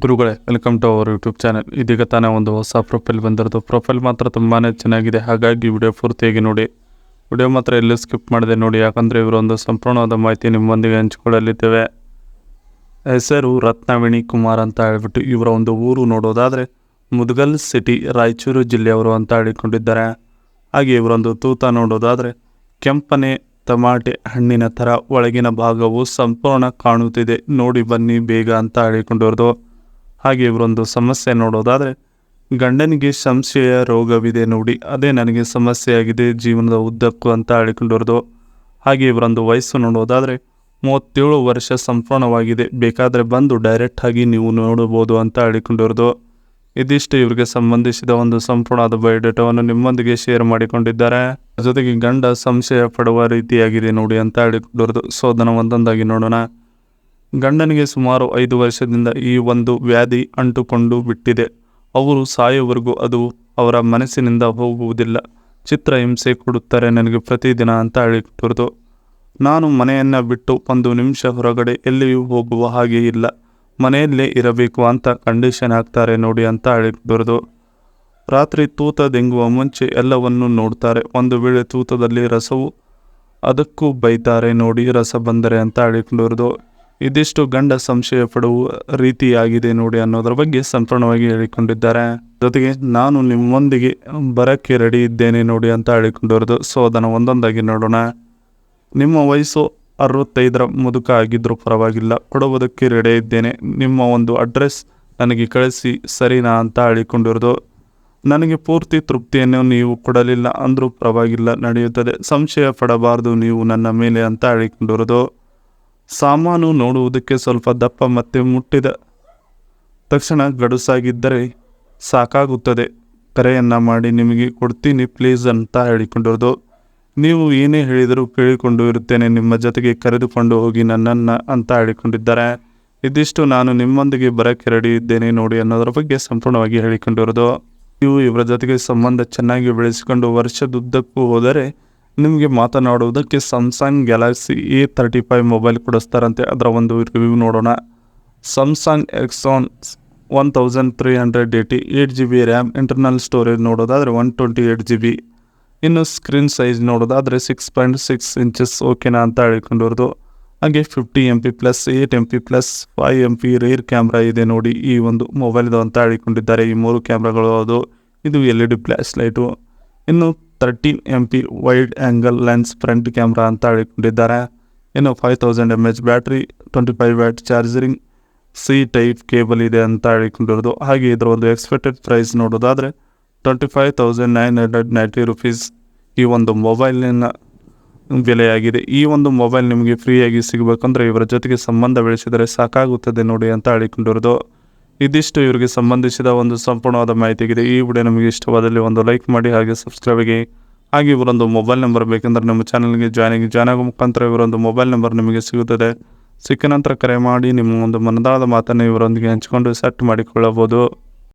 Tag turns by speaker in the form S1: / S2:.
S1: ಗುರುಗಳೇ, welcome to our YouTube channel. ಇದೀಗ ತಾನೇ ಒಂದು ಹೊಸ ಪ್ರೊಫೈಲ್ ಬಂದಿರೋದು. ಪ್ರೊಫೈಲ್ ಮಾತ್ರ ತುಂಬಾ ಚೆನ್ನಾಗಿದೆ, ಹಾಗಾಗಿ ವಿಡಿಯೋ ಪೂರ್ತಿಯಾಗಿ ನೋಡಿ. ವಿಡಿಯೋ ಮಾತ್ರ ಎಲ್ಲೂ ಸ್ಕಿಪ್ ಮಾಡಿದೆ ನೋಡಿ, ಯಾಕಂದರೆ ಇವರೊಂದು ಸಂಪೂರ್ಣವಾದ ಮಾಹಿತಿ ನಿಮ್ಮೊಂದಿಗೆ ಹಂಚಿಕೊಳ್ಳಲಿದ್ದೇವೆ. ಹೆಸರು ರತ್ನವೇಣಿ ಕುಮಾರ್ ಅಂತ ಹೇಳ್ಬಿಟ್ಟು ಇವರ ಒಂದು ಊರು ನೋಡೋದಾದರೆ ಮುದಗಲ್ ಸಿಟಿ, ರಾಯಚೂರು ಜಿಲ್ಲೆಯವರು ಅಂತ ಹೇಳಿಕೊಂಡಿದ್ದಾರೆ. ಹಾಗೆ ಇವರೊಂದು ತೂತ ನೋಡೋದಾದರೆ ಕೆಂಪನೆ ಟಮಾಟೆ ಹಣ್ಣಿನ ಥರ ಒಳಗಿನ ಭಾಗವು ಸಂಪೂರ್ಣ ಕಾಣುತ್ತಿದೆ, ನೋಡಿ ಬನ್ನಿ ಬೇಗ ಅಂತ ಹೇಳಿಕೊಂಡಿರೋದು. ಹಾಗೆ ಇವರೊಂದು ಸಮಸ್ಯೆ ನೋಡೋದಾದರೆ ಗಂಡನಿಗೆ ಸಂಶಯ ರೋಗವಿದೆ ನೋಡಿ, ಅದೇ ನನಗೆ ಸಮಸ್ಯೆಯಾಗಿದೆ ಜೀವನದ ಉದ್ದಕ್ಕೂ ಅಂತ ಹೇಳಿಕೊಂಡಿರೋದು. ಹಾಗೆ ಇವರೊಂದು ವಯಸ್ಸು ನೋಡೋದಾದರೆ 37 ವರ್ಷ ಸಂಪೂರ್ಣವಾಗಿದೆ, ಬೇಕಾದರೆ ಬಂದು ಡೈರೆಕ್ಟಾಗಿ ನೀವು ನೋಡಬಹುದು ಅಂತ ಹೇಳಿಕೊಂಡಿರೋದು. ಇದಿಷ್ಟು ಇವರಿಗೆ ಸಂಬಂಧಿಸಿದ ಒಂದು ಸಂಪೂರ್ಣವಾದ ಬಯೋಡೇಟಾವನ್ನು ನಿಮ್ಮೊಂದಿಗೆ ಶೇರ್ ಮಾಡಿಕೊಂಡಿದ್ದಾರೆ. ಜೊತೆಗೆ ಗಂಡ ಸಂಶಯ ಪಡುವ ರೀತಿಯಾಗಿದೆ ನೋಡಿ ಅಂತ ಹೇಳಿಕೊಂಡಿರೋದು. ಸೊ ಅದನ್ನು ಒಂದೊಂದಾಗಿ ನೋಡೋಣ. ಗಂಡನಿಗೆ ಸುಮಾರು 5 ವರ್ಷದಿಂದ ಈ ಒಂದು ವ್ಯಾಧಿ ಅಂಟುಕೊಂಡು ಬಿಟ್ಟಿದೆ. ಅವರು ಸಾಯೋವರೆಗೂ ಅದು ಅವರ ಮನಸ್ಸಿನಿಂದ ಹೋಗುವುದಿಲ್ಲ. ಚಿತ್ರಹಿಂಸೆ ಕೊಡುತ್ತಾರೆ ನನಗೆ ಪ್ರತಿದಿನ ಅಂತ ಹೇಳಿಕೊಟ್ಟಿರೋದು. ನಾನು ಮನೆಯನ್ನು ಬಿಟ್ಟು 1 ನಿಮಿಷ ಹೊರಗಡೆ ಎಲ್ಲಿಯೂ ಹೋಗುವ ಹಾಗೆ ಇಲ್ಲ, ಮನೆಯಲ್ಲೇ ಇರಬೇಕು ಅಂತ ಕಂಡೀಷನ್ ಹಾಕ್ತಾರೆ ನೋಡಿ ಅಂತ ಹೇಳಿಕೊಟ್ಟಿರೋದು. ರಾತ್ರಿ ತೂತ ದೆಂಗುವ ಮುಂಚೆ ಎಲ್ಲವನ್ನು ನೋಡ್ತಾರೆ. ಒಂದು ವೇಳೆ ತೂತದಲ್ಲಿ ರಸವು ಅದಕ್ಕೂ ಬೈತಾರೆ ನೋಡಿ, ರಸ ಬಂದರೆ ಅಂತ ಹೇಳಿಕೊಂಡಿರೋದು. ಇದಿಷ್ಟು ಗಂಡ ಸಂಶಯ ಪಡುವ ರೀತಿಯಾಗಿದೆ ನೋಡಿ ಅನ್ನೋದ್ರ ಬಗ್ಗೆ ಸಂಪೂರ್ಣವಾಗಿ ಹೇಳಿಕೊಂಡಿದ್ದಾರೆ. ಜೊತೆಗೆ ನಾನು ನಿಮ್ಮೊಂದಿಗೆ ಬರೋಕ್ಕೆ ರೆಡಿ ಇದ್ದೇನೆ ನೋಡಿ ಅಂತ ಹೇಳಿಕೊಂಡಿರೋದು. ಸೊ ಅದನ್ನು ಒಂದೊಂದಾಗಿ ನೋಡೋಣ. ನಿಮ್ಮ ವಯಸ್ಸು 65ರ ಮುದುಕ ಆಗಿದ್ರೂ ಪರವಾಗಿಲ್ಲ, ಕೊಡುವುದಕ್ಕೆ ರೆಡಿ ಇದ್ದೇನೆ. ನಿಮ್ಮ ಒಂದು ಅಡ್ರೆಸ್ ನನಗೆ ಕಳಿಸಿ ಸರಿನಾ ಅಂತ ಹೇಳಿಕೊಂಡಿರೋದು. ನನಗೆ ಪೂರ್ತಿ ತೃಪ್ತಿಯನ್ನು ನೀವು ಕೊಡಲಿಲ್ಲ ಅಂದರೂ ಪರವಾಗಿಲ್ಲ, ನಡೆಯುತ್ತದೆ. ಸಂಶಯ ಪಡಬಾರ್ದು ನೀವು ನನ್ನ ಮೇಲೆ ಅಂತ ಹೇಳಿಕೊಂಡಿರೋದು. ಸಾಮಾನು ನೋಡುವುದಕ್ಕೆ ಸ್ವಲ್ಪ ದಪ್ಪ ಮತ್ತು ಮುಟ್ಟಿದ ತಕ್ಷಣ ಗಡುಸಾಗಿದ್ದರೆ ಸಾಕಾಗುತ್ತದೆ. ಕರೆಯನ್ನು ಮಾಡಿ ನಿಮಗೆ ಕೊಡ್ತೀನಿ ಪ್ಲೀಸ್ ಅಂತ ಹೇಳಿಕೊಂಡಿರೋದು. ನೀವು ಏನೇ ಹೇಳಿದರೂ ಕೇಳಿಕೊಂಡು ಇರುತ್ತೇನೆ, ನಿಮ್ಮ ಜೊತೆಗೆ ಕರೆದುಕೊಂಡು ಹೋಗಿ ನನ್ನನ್ನು ಅಂತ ಹೇಳಿಕೊಂಡಿದ್ದಾರೆ. ಇದಿಷ್ಟು ನಾನು ನಿಮ್ಮೊಂದಿಗೆ ಬರೋಕ್ಕೆ ರೆಡಿ ಇದ್ದೇನೆ ನೋಡಿ ಅನ್ನೋದ್ರ ಬಗ್ಗೆ ಸಂಪೂರ್ಣವಾಗಿ ಹೇಳಿಕೊಂಡಿರೋದು. ನೀವು ಇವರ ಜೊತೆಗೆ ಸಂಬಂಧ ಚೆನ್ನಾಗಿ ಬೆಳೆಸಿಕೊಂಡು ವರ್ಷದುದ್ದಕ್ಕೂ ಹೋದರೆ ನಿಮಗೆ ಮಾತನಾಡುವುದಕ್ಕೆ ಸ್ಯಾಮ್ಸಂಗ್ ಗ್ಯಾಲಕ್ಸಿ A35 ಮೊಬೈಲ್ ಕೊಡಿಸ್ತಾರಂತೆ. ಅದರ ಒಂದು ರಿವ್ಯೂ ನೋಡೋಣ. Samsung exon 1380 8GB RAM, internal storage ನೋಡೋದಾದರೆ 128 GB. ಇನ್ನು ಸ್ಕ್ರೀನ್ ಸೈಜ್ ನೋಡೋದಾದರೆ 6.6 ಇಂಚಸ್ ಓಕೆನಾ ಅಂತ ಹೇಳಿಕೊಂಡಿರೋದು. ಹಾಗೆ 50 MP+, 8 MP+, 5 MP rare camera ಇದೆ ನೋಡಿ ಈ ಒಂದು ಮೊಬೈಲ್ದು ಅಂತ ಹೇಳಿಕೊಂಡಿದ್ದಾರೆ. ಈ 3 ಕ್ಯಾಮ್ರಾಗಳು ಅದು. ಇದು LED ಫ್ಲ್ಯಾಶ್ ಲೈಟು. ಇನ್ನು 13 MP wide angle lens front camera ಅಂತ ಹೇಳಿಕೊಂಡಿದ್ದಾರೆ. ಇನ್ನು 5000 mAh battery, 25 watt charging, C type cable ಇದೆ ಅಂತ ಹೇಳಿಕೊಂಡಿರೋದು. ಹಾಗೆ ಇದರ ಒಂದು ಎಕ್ಸ್ಪೆಕ್ಟೆಡ್ ಪ್ರೈಸ್ ನೋಡೋದಾದರೆ 25,990 ರುಪೀಸ್ ಈ ಒಂದು ಮೊಬೈಲಿನ ಬೆಲೆಯಾಗಿದೆ. ಈ ಒಂದು ಮೊಬೈಲ್ ನಿಮಗೆ ಫ್ರೀಯಾಗಿ ಸಿಗಬೇಕಂದ್ರೆ ಇವರ ಜೊತೆಗೆ ಸಂಬಂಧ ಬೆಳೆಸಿದರೆ ಸಾಕಾಗುತ್ತದೆ ನೋಡಿ ಅಂತ ಹೇಳಿಕೊಂಡಿರೋದು. ಇದಿಷ್ಟು ಇವರಿಗೆ ಸಂಬಂಧಿಸಿದ ಒಂದು ಸಂಪೂರ್ಣವಾದ ಮಾಹಿತಿಯಾಗಿದೆ. ಈ ವಿಡಿಯೋ ನಮಗೆ ಇಷ್ಟವಾದಲ್ಲಿ ಒಂದು ಲೈಕ್ ಮಾಡಿ, ಹಾಗೆ ಸಬ್ಸ್ಕ್ರೈಬ್ ಆಗಿ. ಹಾಗೆ ಇವರೊಂದು ಮೊಬೈಲ್ ನಂಬರ್ ಬೇಕೆಂದರೆ ನಮ್ಮ ಚಾನಲ್ಗೆ ಜಾಯ್ನ್ ಆಗೋ ಮುಖಾಂತರ ಇವರೊಂದು ಮೊಬೈಲ್ ನಂಬರ್ ನಿಮಗೆ ಸಿಗುತ್ತದೆ. ಸಿಕ್ಕ ನಂತರ ಕರೆ ಮಾಡಿ ನಿಮ್ಮ ಒಂದು ಮನದಾಳದ ಮಾತನ್ನು ಇವರೊಂದಿಗೆ ಹಂಚಿಕೊಂಡು ಸೆಟ್ ಮಾಡಿಕೊಳ್ಳಬಹುದು.